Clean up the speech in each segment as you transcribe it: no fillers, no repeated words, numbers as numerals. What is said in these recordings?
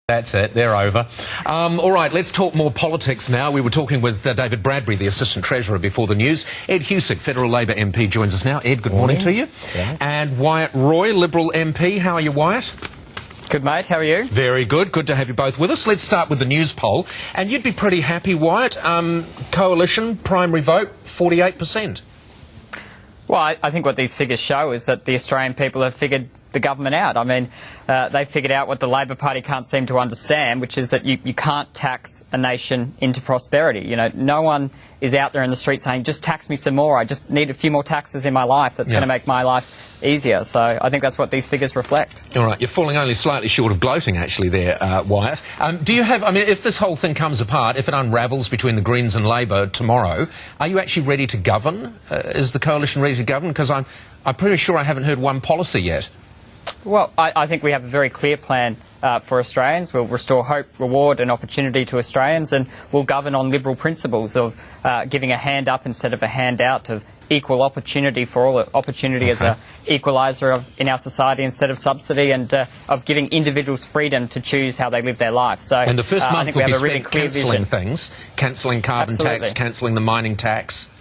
That's it, they're over. All right, let's talk more politics now. We were talking with David Bradbury, the Assistant Treasurer, before the news. Ed Husic, Federal Labor MP, joins us now. Ed, good morning to you. Yeah. And Wyatt Roy, Liberal MP. How are you, Wyatt? Good, mate. How are you? Very good. Good to have you both with us. Let's start with the news poll. And you'd be pretty happy, Wyatt. Coalition, primary vote, 48%. Well, I think what these figures show is that the Australian people have figured the government out. I mean, they figured out what the Labor Party can't seem to understand, which is that you can't tax a nation into prosperity. You know, no one is out there in the street saying, just tax me some more. I just need a few more taxes in my life. That's going to make my life easier. So I think that's what these figures reflect. All right, you're falling only slightly short of gloating, actually, there, Wyatt. Do you have, I mean, if this whole thing comes apart, if it unravels between the Greens and Labor tomorrow, are you actually ready to govern? Is the coalition ready to govern? Because I'm pretty sure I haven't heard one policy yet. Well, I think we have a very clear plan for Australians. We'll restore hope, reward and opportunity to Australians, and we'll govern on Liberal principles of giving a hand up instead of a handout, of equal opportunity for all, opportunity as an equaliser in our society instead of subsidy, and of giving individuals freedom to choose how they live their life. So, and the first month will be really spent cancelling things, cancelling carbon tax, cancelling the mining tax.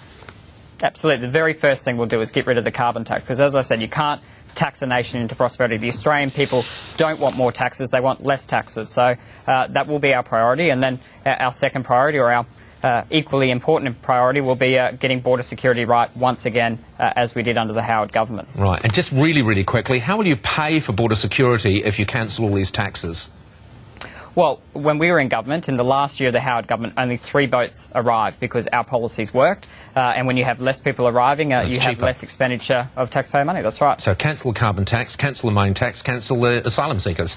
Absolutely. The very first thing we'll do is get rid of the carbon tax, because, as I said, you can't tax a nation into prosperity. The Australian people don't want more taxes, they want less taxes. So that will be our priority. And then our second priority, or our equally important priority, will be getting border security right once again, as we did under the Howard government. Right. And just really, really quickly, how will you pay for border security if you cancel all these taxes? Well, when we were in government, in the last year of the Howard government, only 3 boats arrived because our policies worked. And when you have less people arriving, you have less expenditure of taxpayer money. That's right. So cancel the carbon tax, cancel the mining tax, cancel the asylum seekers.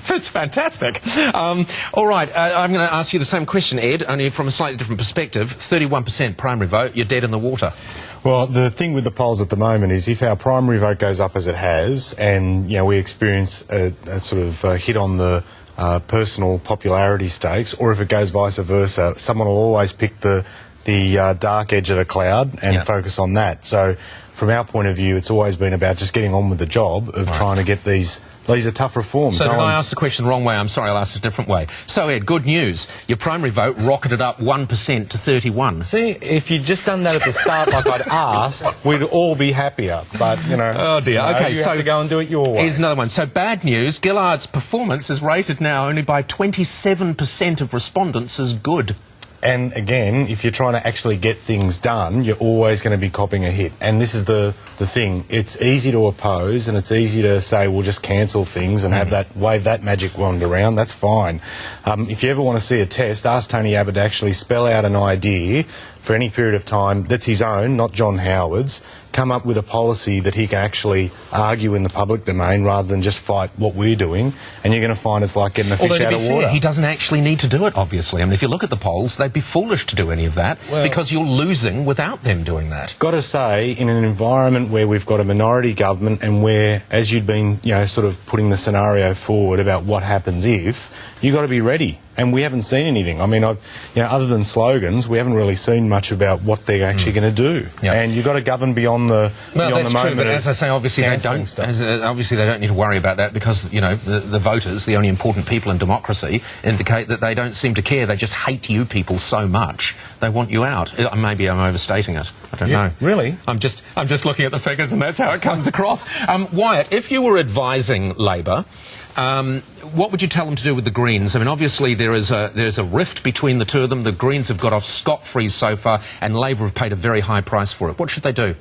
That's fantastic. All right, I'm going to ask you the same question, Ed, only from a slightly different perspective. 31% primary vote, you're dead in the water. Well, the thing with the polls at the moment is if our primary vote goes up as it has, and we experience a sort of hit on the personal popularity stakes, or if it goes vice versa, someone will always pick the dark edge of the cloud and focus on that. So from our point of view, it's always been about just getting on with the job of trying to get these are tough reforms. So did I ask the question the wrong way? I'm sorry, I'll ask it a different way. So, Ed, good news. Your primary vote rocketed up 1% to 31. See, if you'd just done that at the start like I'd asked, we'd all be happier. But, Oh, dear. Okay, you have to go and do it your way. Here's another one. So, bad news. Gillard's performance is rated now only by 27% of respondents as good. And again, if you're trying to actually get things done, you're always going to be copping a hit. And this is the thing. It's easy to oppose, and it's easy to say, we'll just cancel things and wave that magic wand around. That's fine. If you ever want to see a test, ask Tony Abbott to actually spell out an idea for any period of time that's his own, not John Howard's, come up with a policy that he can actually argue in the public domain rather than just fight what we're doing, and you're going to find it's like getting a fish out of water. He doesn't actually need to do it, obviously. I mean, if you look at the polls, they'd be foolish to do any of that because you're losing without them doing that. Got to say, in an environment where we've got a minority government and where, as you'd been, sort of putting the scenario forward about what happens if, you've got to be ready. And we haven't seen anything. I mean, other than slogans, we haven't really seen much about what they're actually going to do. Yep. And you've got to govern beyond the that's moment. True, but as I say, obviously they don't need to worry about that because the voters, the only important people in democracy, indicate that they don't seem to care. They just hate you people so much they want you out. Maybe I'm overstating it. I don't know. Really? I'm just looking at the figures, and that's how it comes across. Wyatt, if you were advising Labor, what would you tell them to do with the Greens? I mean, obviously there's a rift between the two of them. The Greens have got off scot-free so far, and Labor have paid a very high price for it. What should they do?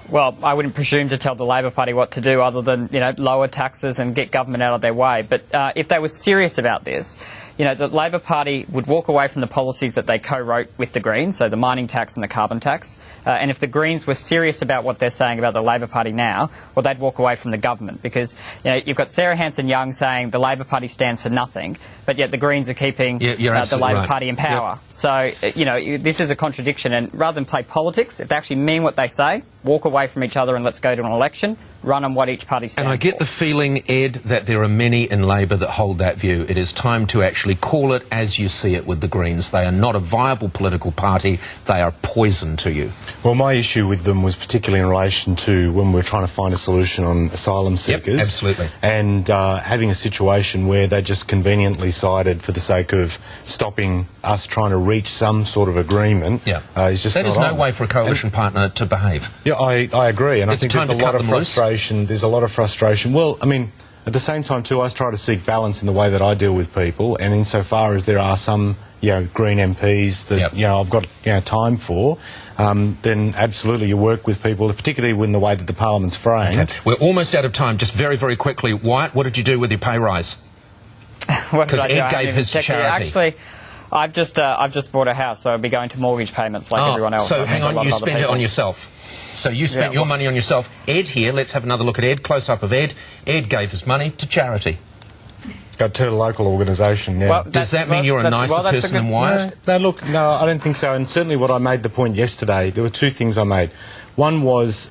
Well, I wouldn't presume to tell the Labor Party what to do other than, lower taxes and get government out of their way. But if they were serious about this, the Labor Party would walk away from the policies that they co-wrote with the Greens, so the mining tax and the carbon tax. And if the Greens were serious about what they're saying about the Labor Party now, well, they'd walk away from the government because, you've got Sarah Hanson-Young saying the Labor Party stands for nothing, but yet the Greens are keeping the Labor Party in power. Yep. So, this is a contradiction. And rather than play politics, if they actually mean what they say, walk away from each other and let's go to an election, run on what each party stands for. And I get the feeling, Ed, that there are many in Labor that hold that view. It is time to actually call it as you see it with the Greens. They are not a viable political party. They are poison to you. Well, my issue with them was particularly in relation to when we're trying to find a solution on asylum seekers. Yep, absolutely. And having a situation where they just conveniently sided for the sake of stopping us trying to reach some sort of agreement is just that not is no on. way for a coalition partner to behave. Yeah, I agree, and It's I think time there's a to lot cut of them loose. frustration. There's a lot of frustration. Well, I mean, at the same time too, I try to seek balance in the way that I deal with people, and insofar as there are some, Green MPs that I've got time for, then absolutely you work with people, particularly in the way that the Parliament's framed. Okay. We're almost out of time. Just very, very quickly, Wyatt, what did you do with your pay rise? Because Ed gave his to charity. Actually, I've just bought a house, so I'll be going to mortgage payments like everyone else. So hang on, you spent it on yourself. So you spent your money on yourself. Ed here, let's have another look at Ed, close-up of Ed. Ed gave his money to charity. Go to a local organisation, Well, Does that mean you're a nicer person than Wyatt? No, look, no, I don't think so. And certainly what I made the point yesterday, there were two things I made. One was,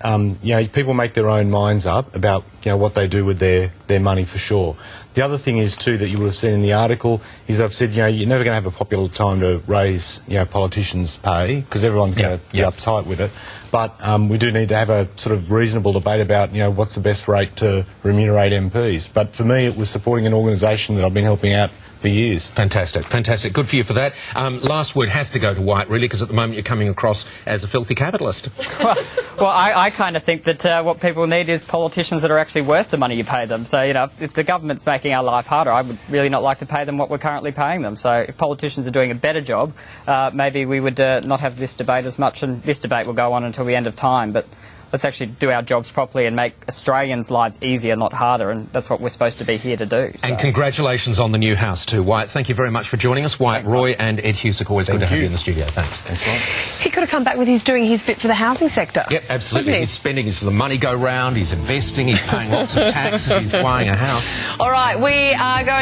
people make their own minds up about, what they do with their money for sure. The other thing is, too, that you will have seen in the article, is I've said, you're never going to have a popular time to raise, politicians' pay, because everyone's going to be uptight with it. But we do need to have a sort of reasonable debate about, what's the best rate to remunerate MPs. But for me, it was supporting an organisation that I've been helping out for years. Fantastic, fantastic. Good for you for that. Last word has to go to Wyatt, really, because at the moment you're coming across as a filthy capitalist. Well, I kind of think that what people need is politicians that are actually worth the money you pay them. So, if the government's making our life harder, I would really not like to pay them what we're currently paying them. So if politicians are doing a better job, maybe we would not have this debate as much, and this debate will go on until the end of time. But let's actually do our jobs properly and make Australians' lives easier, not harder, and that's what we're supposed to be here to do. So. And congratulations on the new house too, Wyatt. Thank you very much for joining us. Wyatt Roy and Ed Husic, always good to have you in the studio. Thanks. Thanks a lot. He could have come back with his doing his bit for the housing sector. Yep, absolutely. He's spending his, the money go round, he's investing, he's paying lots of tax, he's buying a house. All right, we are going